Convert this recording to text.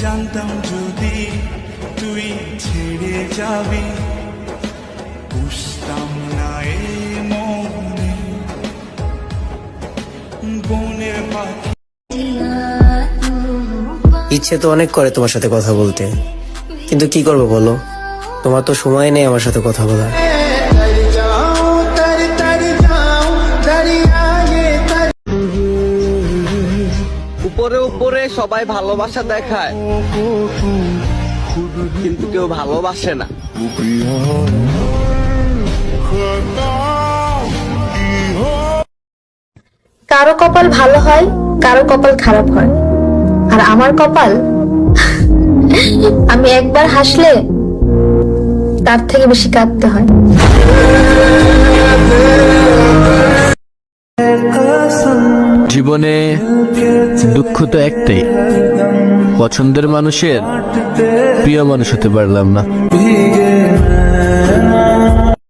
জানতাম যদি তুই ছেড়ে যাবি, বুঝতাম না এ মনে বনের পাখি। ইচ্ছে তো অনেক করে তোমার সাথে কথা বলতে, কিন্তু কি করবো বলো, তোমার তো সময় নেই আমার সাথে কথা বলার। উপরে উপরে সবাই ভালোবাসা দেখায়, কিন্তু কেউ ভালোবাসে না। কারো কপাল ভালো হয়, কারো কপাল খারাপ হয়, আর আমার কপাল আমি একবার হাসলে তার থেকে বেশি কাঁদতে হয়। জীবনে দুঃখ তো একটাই, পছন্দের মানুষের প্রিয় মানুষ হতে পারলাম না।